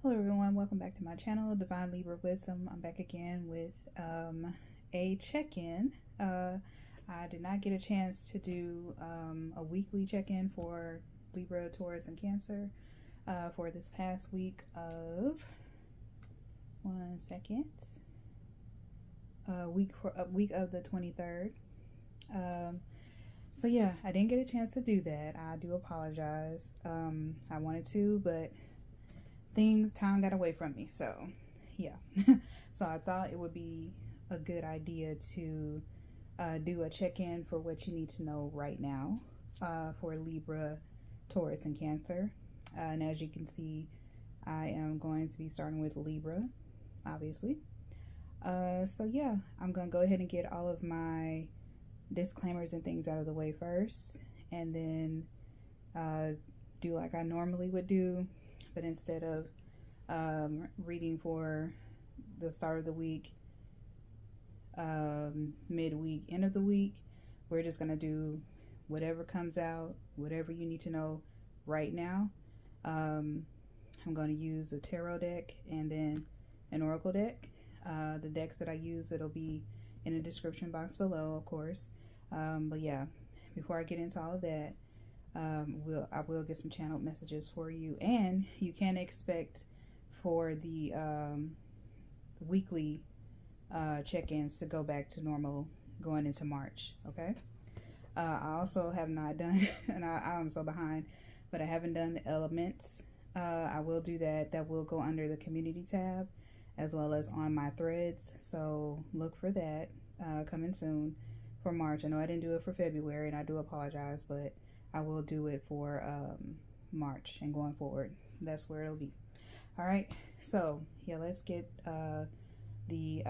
Hello everyone, welcome back to my channel, Divine Libra Wisdom. I'm back again with a check-in. I did not get a chance to do a weekly check-in for Libra, Taurus, and Cancer for this past week of, week of the 23rd. So yeah, I didn't get a chance to do that. I do apologize. I wanted to, but time got away from me, so yeah. So I thought it would be a good idea to do a check-in for what you need to know right now for Libra, Taurus, and Cancer. And as you can see, I am going to be starting with Libra, obviously. So yeah, I'm gonna go ahead and get all of my disclaimers and things out of the way first, and then do like I normally would do. But instead of reading for the start of the week, midweek, end of the week, we're just going to do whatever comes out, whatever you need to know right now. I'm going to use a tarot deck and then an oracle deck. The decks that I use, it'll be in the description box below, of course. But yeah, before I get into all of that, I will get some channeled messages for you, and you can expect for the weekly check-ins to go back to normal going into March. Okay. I also have not done, and I'm so behind, but I haven't done the elements. I will do that. That will go under the community tab as well as on my threads. So look for that coming soon for March. I know I didn't do it for February, and I do apologize, but I will do it for March and going forward. That's where it'll be. All right. So yeah, let's get the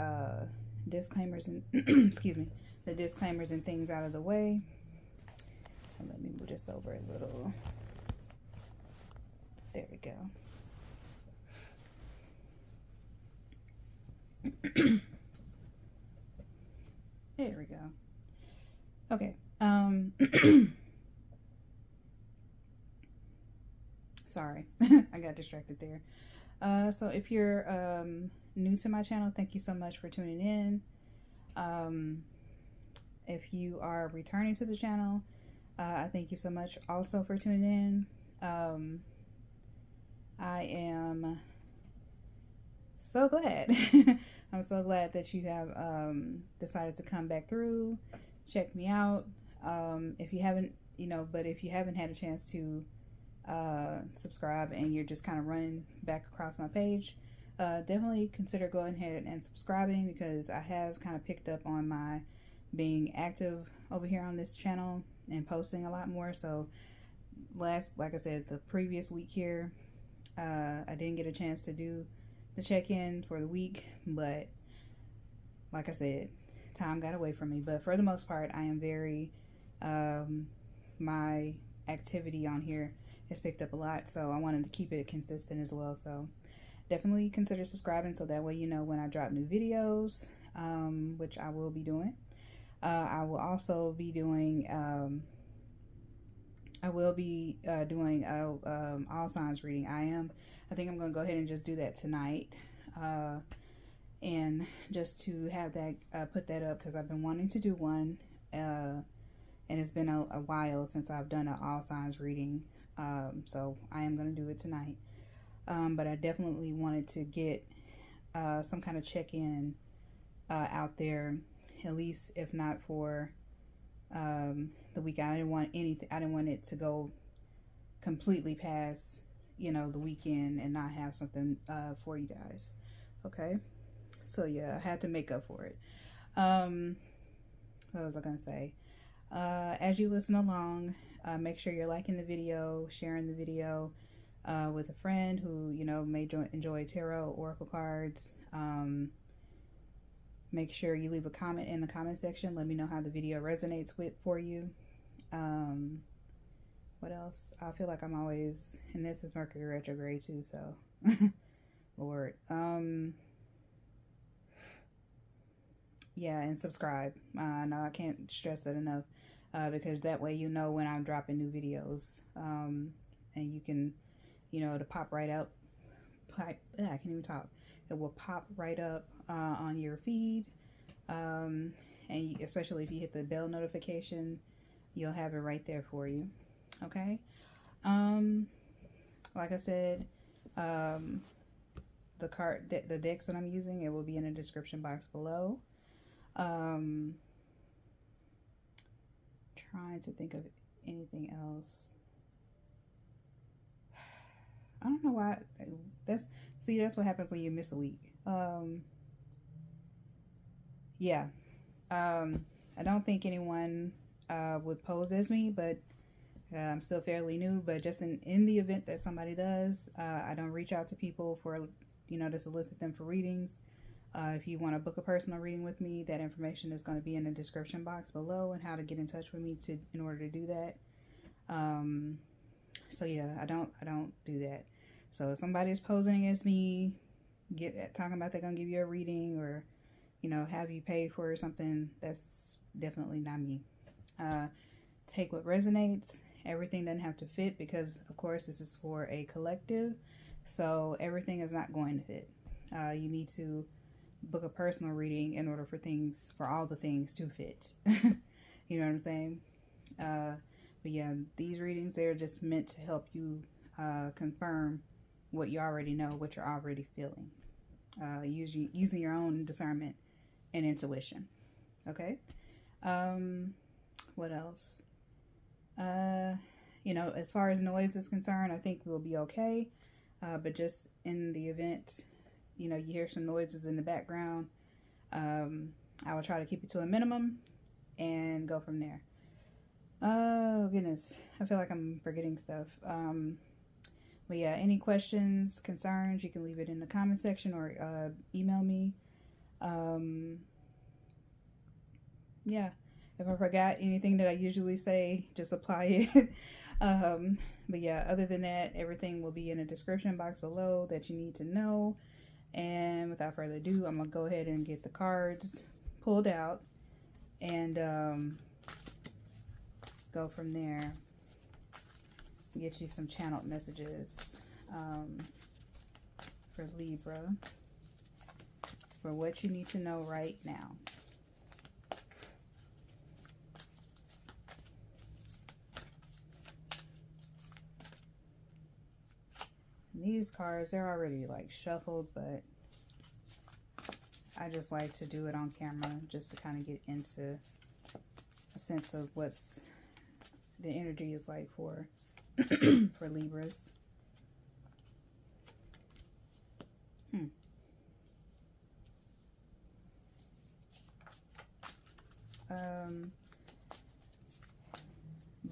disclaimers and excuse me, the disclaimers and things out of the way. And let me move this over a little. There we go. There we go. Okay. Sorry, I got distracted there. So if you're new to my channel, thank you so much for tuning in. If you are returning to the channel, I thank you so much also for tuning in. I am so glad. I'm so glad that you have decided to come back through, check me out. If you haven't, but if you haven't had a chance to subscribe and you're just kind of running back across my page, definitely consider going ahead and subscribing, because I have kind of picked up on my being active over here on this channel and posting a lot more. So like I said, the previous week here, I didn't get a chance to do the check-in for the week, but like I said, time got away from me. But for the most part, I am very my activity on here has picked up a lot, so I wanted to keep it consistent as well. So definitely consider subscribing, so that way you know when I drop new videos, which I will be doing. I will also be doing all signs reading. I think I'm gonna go ahead and just do that tonight, and just to have that put that up, because I've been wanting to do one, and it's been a while since I've done an all signs reading. So I am going to do it tonight. But I definitely wanted to get some kind of check-in out there, at least if not for the week. I didn't want anything. I didn't want it to go completely past, the weekend and not have something for you guys. Okay. So yeah, I had to make up for it. What was I going to say? As you listen along, make sure you're liking the video, sharing the video with a friend who, may enjoy tarot, oracle cards. Make sure you leave a comment in the comment section. Let me know how the video resonates for you. What else? I feel like I'm always, and this is Mercury retrograde too, so Lord. Yeah, and subscribe. No, I can't stress that enough, because that way when I'm dropping new videos, and you can, to pop right up I can't even talk. It will pop right up on your feed. And especially if you hit the bell notification, you'll have it right there for you. Okay. Like I said, the decks that I'm using, it will be in the description box below. Trying to think of anything else. I don't know why. That's what happens when you miss a week. Yeah. I don't think anyone would pose as me, but I'm still fairly new. But just in the event that somebody does, I don't reach out to people for, to solicit them for readings. If you want to book a personal reading with me, that information is going to be in the description box below, and how to get in touch with me in order to do that. So yeah, I don't do that. So if somebody's posing as me, talking about they're gonna give you a reading, or have you pay for something, that's definitely not me. Take what resonates. Everything doesn't have to fit, because of course this is for a collective, so everything is not going to fit. You need to book a personal reading in order for all the things to fit. You know what I'm saying? But yeah, these readings, they're just meant to help you confirm what you already know, what you're already feeling, using your own discernment and intuition. Okay. What else? As far as noise is concerned, I think we'll be okay. But just in the event, you hear some noises in the background, I will try to keep it to a minimum and go from there. Oh goodness, I feel like I'm forgetting stuff. But yeah, any questions, concerns, you can leave it in the comment section, or email me. Yeah, if I forgot anything that I usually say, just apply it. But yeah, other than that, everything will be in the description box below that you need to know. And without further ado, I'm gonna go ahead and get the cards pulled out and go from there. Get you some channeled messages for Libra, for what you need to know right now. And these cards, they're already like shuffled, but I just like to do it on camera just to kind of get into a sense of what's the energy is like for for Libras.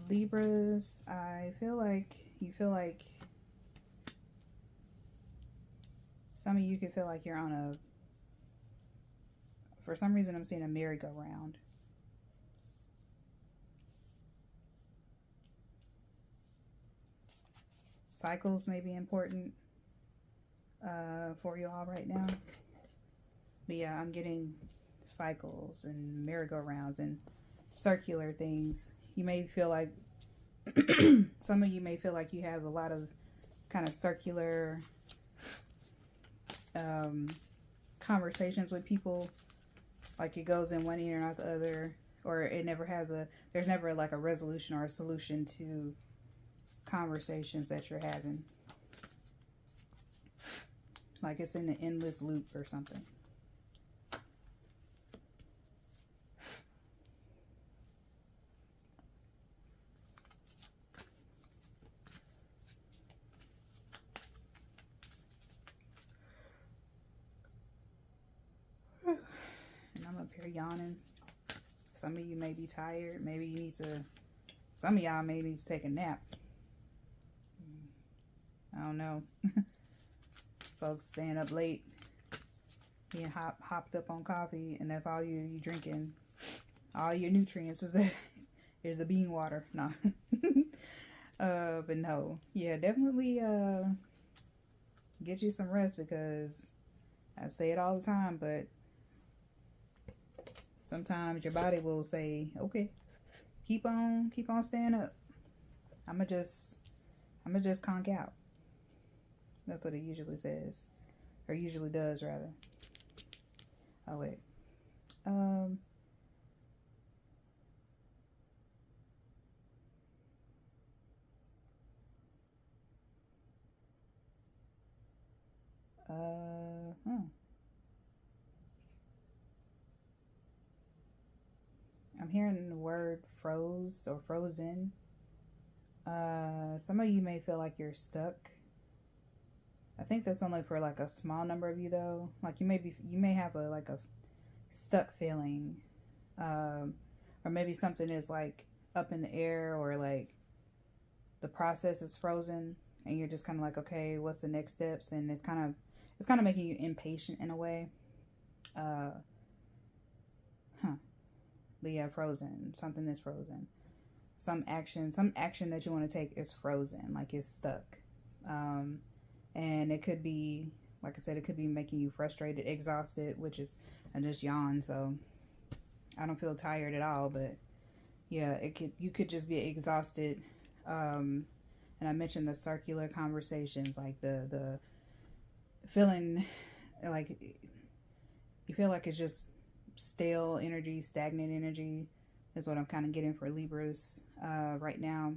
Libras, I feel like you feel like some of you could feel like you're on for some reason I'm seeing a merry-go-round. Cycles may be important for you all right now. But yeah, I'm getting cycles and merry-go-rounds and circular things. You may feel like some of you may feel like you have a lot of kind of circular conversations with people, like it goes in one ear and out the other, or it never has there's never like a resolution or a solution to conversations that you're having, like it's in an endless loop or something. And I'm up here yawning. Some of you may be tired. Maybe you need to, some of y'all may need to take a nap. I don't know. Folks staying up late, being hopped up on coffee, and that's all you drinking. All your nutrients is the bean water. No. But no. Yeah, definitely get you some rest, because I say it all the time, but sometimes your body will say, okay, keep on staying up. I'ma just conk out. That's what it usually says, or usually does rather. Oh wait. I'm hearing the word froze or frozen. Some of you may feel like you're stuck. I think that's only for like a small number of you though. Like you may have a stuck feeling, or maybe something is like up in the air, or like the process is frozen, and you're just kind of like, okay, what's the next steps? And it's kind of making you impatient in a way. But yeah, frozen. Something is frozen. Some action that you want to take is frozen, like it's stuck. And it could be, like I said, it could be making you frustrated, exhausted, which is, I just yawned, so I don't feel tired at all, but yeah, you could just be exhausted. And I mentioned the circular conversations, like the feeling like you feel like it's just stale energy, stagnant energy is what I'm kind of getting for Libras right now.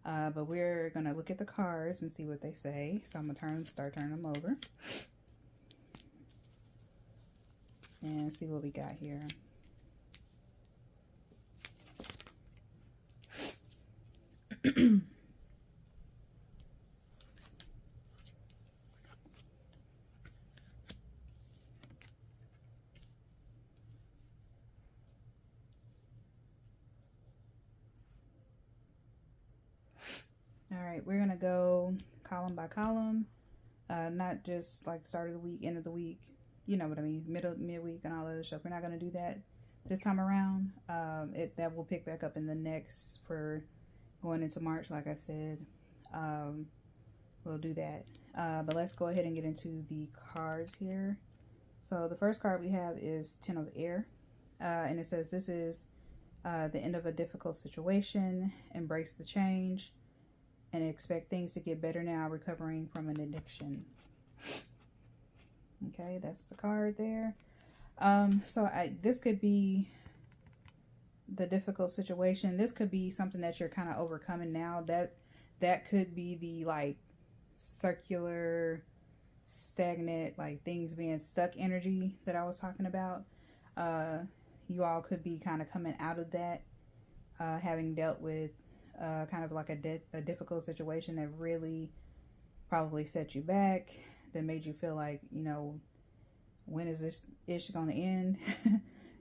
But we're going to look at the cards and see what they say. So I'm going to start turning them over and see what we got here. All right, we're going to go column by column, not just like start of the week, end of the week, you know what I mean, midweek and all of that stuff. We're not going to do that this time around. That will pick back up in the next for going into March, like I said. We'll do that. But let's go ahead and get into the cards here. So the first card we have is Ten of Air, and it says this is the end of a difficult situation. Embrace the change and expect things to get better now, recovering from an addiction. Okay, that's the card there. So this could be the difficult situation. This could be something that you're kind of overcoming now. That could be the like circular, stagnant, like things being stuck energy that I was talking about. You all could be kind of coming out of that, having dealt with kind of like a difficult situation that really probably set you back, that made you feel like, you know, when is this ish gonna end?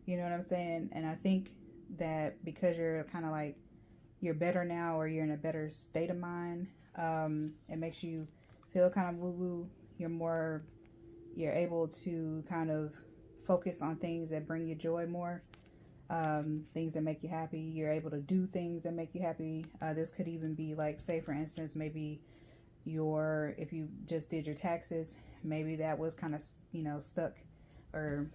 You know what I'm saying? And I think that because you're kind of like, you're better now, or you're in a better state of mind, it makes you feel kind of woo-woo. You're able to kind of focus on things that bring you joy more. Things that make you happy. You're able to do things that make you happy. This could even be like, say for instance, maybe if you just did your taxes, maybe that was kind of, you know, stuck or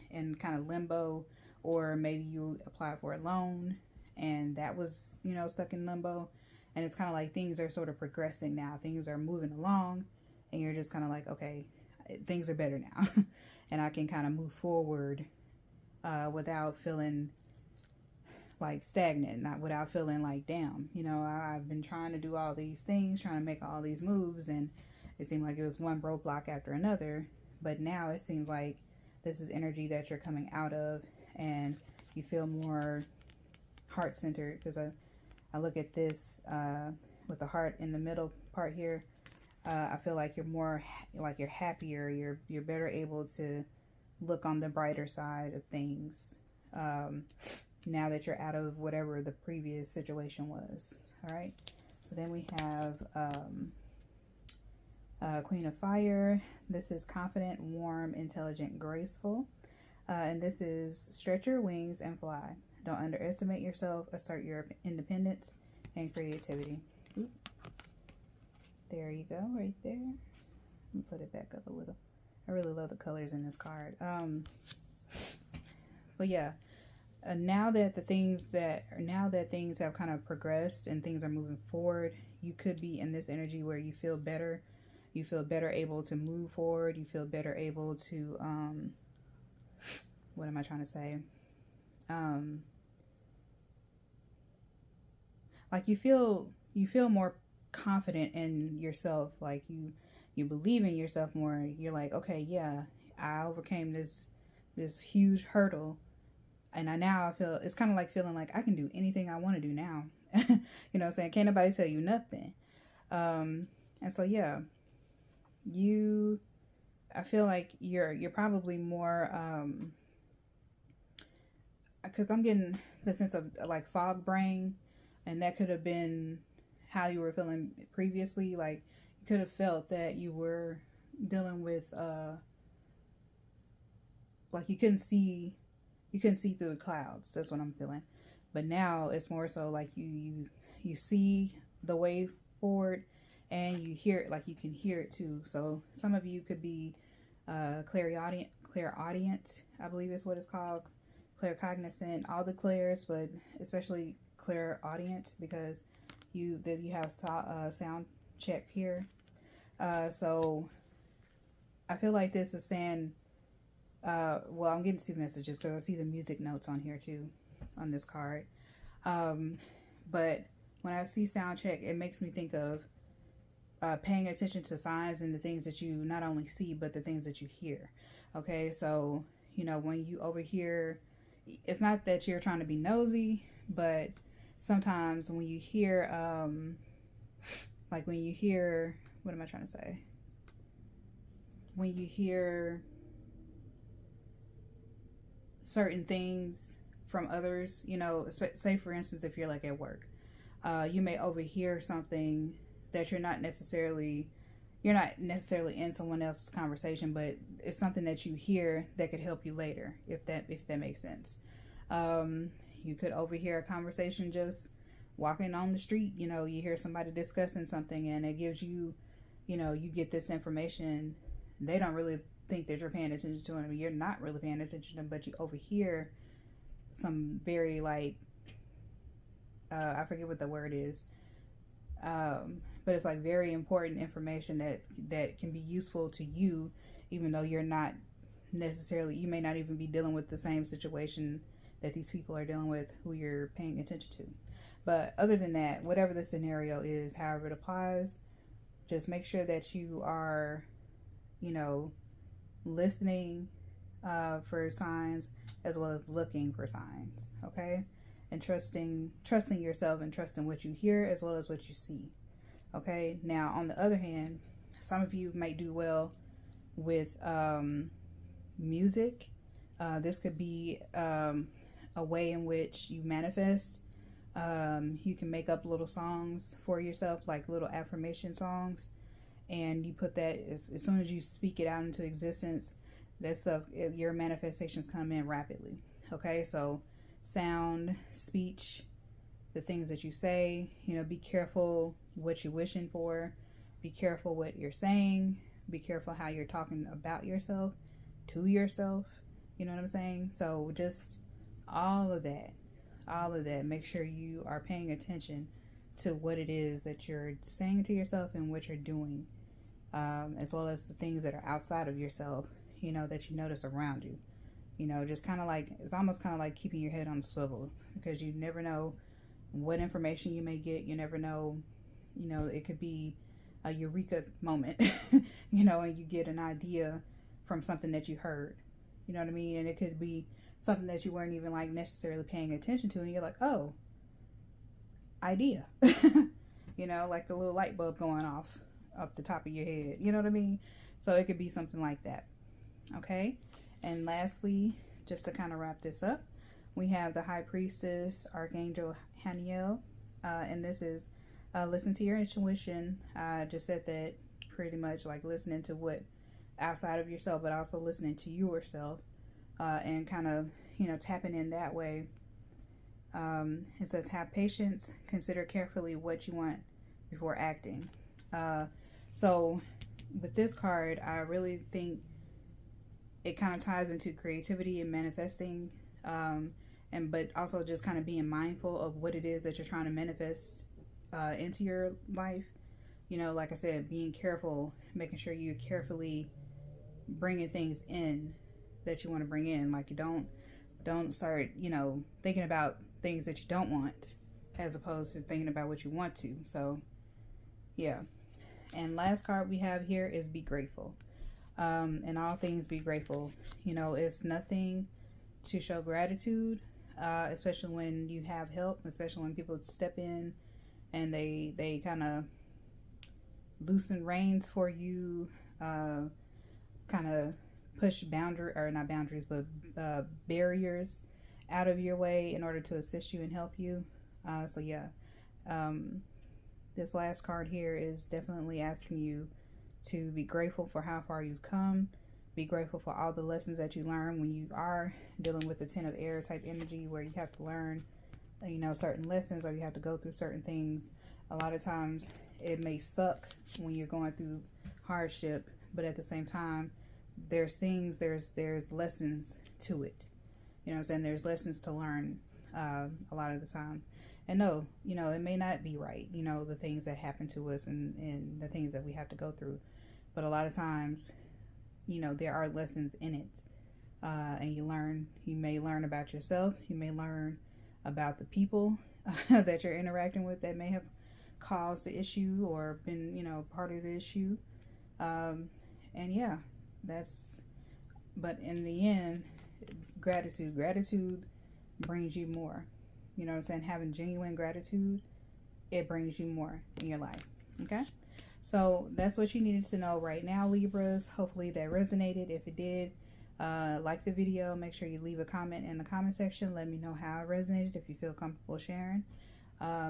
in kind of limbo, or maybe you applied for a loan and that was, you know, stuck in limbo, and it's kind of like things are sort of progressing now. Things are moving along and you're just kind of like, okay, things are better now and I can kind of move forward without feeling like stagnant, not without feeling like, damn, you know, I've been trying to do all these things, trying to make all these moves, and it seemed like it was one roadblock after another. But now it seems like this is energy that you're coming out of, and you feel more heart-centered, because I look at this with the heart in the middle part here. I feel like you're more like you're happier, you're better able to look on the brighter side of things now that you're out of whatever the previous situation was. All right, so then we have Queen of Fire. This is confident, warm, intelligent, graceful, and this is stretch your wings and fly. Don't underestimate yourself. Assert your independence and creativity. Oop. There you go, right there. Let me put it back up a little. I really love the colors in this card. But yeah, now that things have kind of progressed and things are moving forward, you could be in this energy where you feel better. You feel better able to move forward. You feel better able to, what am I trying to say? Like you feel more confident in yourself. Like you believe in yourself more. You're like, okay, yeah, I overcame this huge hurdle, and I feel, it's kind of like feeling like I can do anything I want to do now. You know what I'm saying? Can't nobody tell you nothing. And so yeah, I feel like you're probably more, because I'm getting the sense of like fog brain, and that could have been how you were feeling previously. Like you could have felt that you were dealing with like you couldn't see through the clouds. That's what I'm feeling. But now it's more so like you see the way forward, and you hear it, like you can hear it too. So some of you could be clairaudient, I believe is what it's called, claircognizant, all the clairs, but especially clairaudient, because you have sound check here. So I feel like this is saying, well, I'm getting two messages because I see the music notes on here too, on this card. But when I see sound check, it makes me think of paying attention to signs and the things that you not only see, but the things that you hear. Okay, so, you know, when you overhear, it's not that you're trying to be nosy, but sometimes when you hear, like when you hear, what am I trying to say? When you hear certain things from others, you know, say for instance, if you're like at work, you may overhear something that you're not necessarily in someone else's conversation, but it's something that you hear that could help you later, if that makes sense. You could overhear a conversation just walking on the street. You know, you hear somebody discussing something, and it gives you, you know, you get this information. They don't really think that you're paying attention to them. You're not really paying attention to them, but you overhear some very like, I forget what the word is, but it's like very important information that can be useful to you, even though you're not necessarily, you may not even be dealing with the same situation that these people are dealing with who you're paying attention to. But other than that, whatever the scenario is, however it applies, just make sure that you are, you know, listening for signs as well as looking for signs, okay? And trusting yourself and trusting what you hear as well as what you see, okay? Now, on the other hand, some of you might do well with music. This could be a way in which you manifest. You can make up little songs for yourself, like little affirmation songs, and you put that as soon as you speak it out into existence, that stuff, your manifestations come in rapidly. Okay, so sound, speech, the things that you say, you know, be careful what you're wishing for, be careful what you're saying, be careful how you're talking about yourself, to yourself, you know what I'm saying? So just all of that, make sure you are paying attention to what it is that you're saying to yourself and what you're doing, as well as the things that are outside of yourself, you know, that you notice around you. You know, just kind of like, it's almost kind of like keeping your head on a swivel, because you never know what information you may get. You never know, you know, it could be a eureka moment, you know, and you get an idea from something that you heard, you know what I mean? And it could be something that you weren't even like necessarily paying attention to, and you're like, oh, idea. You know, like the little light bulb going off up the top of your head, you know what I mean? So it could be something like that. Okay, and lastly, just to kind of wrap this up, we have the High Priestess, Archangel Haniel, and this is listen to your intuition. I just said that pretty much, like listening to what outside of yourself, but also listening to yourself, and kind of, you know, tapping in that way. It says, have patience, consider carefully what you want before acting. So with this card, I really think it kind of ties into creativity and manifesting, but also just kind of being mindful of what it is that you're trying to manifest into your life. you know, like I said, being careful, making sure you're carefully bringing things in that you want to bring in. Like, you don't start, you know, thinking about things that you don't want as opposed to thinking about what you want to. So yeah. And last card we have here is be grateful. In all things, be grateful. You know, it's nothing to show gratitude, especially when you have help, especially when people step in and they kind of loosen reins for you, kind of push not boundaries, but barriers out of your way in order to assist you and help you. So yeah, this last card here is definitely asking you to be grateful for how far you've come. Be grateful for all the lessons that you learn when you are dealing with the 10 of air type energy, where you have to learn, you know, certain lessons, or you have to go through certain things. A lot of times it may suck when you're going through hardship, but at the same time, there's lessons to it. You know what I'm saying? There's lessons to learn a lot of the time. And no, you know, it may not be right, you know, the things that happen to us and the things that we have to go through. But a lot of times, you know, there are lessons in it. And you may learn about yourself. You may learn about the people that you're interacting with that may have caused the issue or been, you know, part of the issue. And yeah, but in the end, gratitude brings you more. You know what I'm saying? Having genuine gratitude, it brings you more in your life. Okay? So that's what you needed to know right now, Libras. Hopefully that resonated. If it did, like the video. Make sure you leave a comment in the comment section. Let me know how it resonated, if you feel comfortable sharing.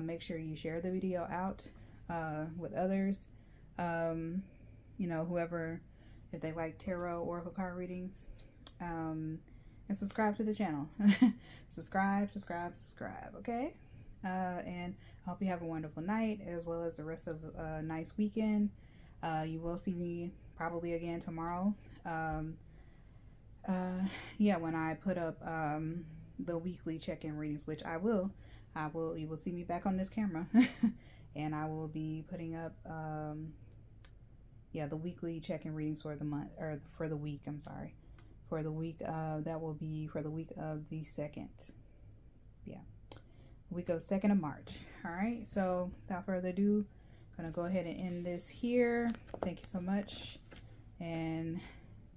Make sure you share the video out with others. You know, whoever, if they like tarot, oracle card readings. And subscribe to the channel. subscribe, okay? And I hope you have a wonderful night, as well as the rest of a nice weekend. You will see me probably again tomorrow. Yeah, when I put up the weekly check-in readings, which you will see me back on this camera. And I will be putting up the weekly check-in readings for the month, or for the week, I'm sorry. For the week, that will be for the week of the 2nd. Yeah, week of 2nd of March. All right, so without further ado, I'm gonna go ahead and end this here. Thank you so much, and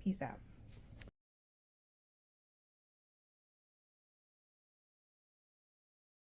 peace out.